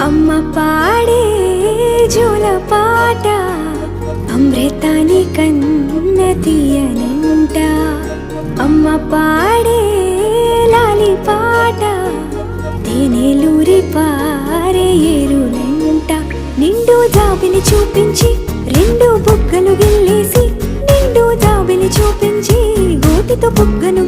అమ్మ పాడే జోల పాట అమృతాని కన్న తీయనంట. అమ్మ పాడే లాలి పాట తేనెలూరి పారే ఏరులంట. నిండు జాబిని చూపించి రెండు బుగ్గలు గిల్లేసి, నిండు జాబిని చూపించి గోటితో బుగ్గను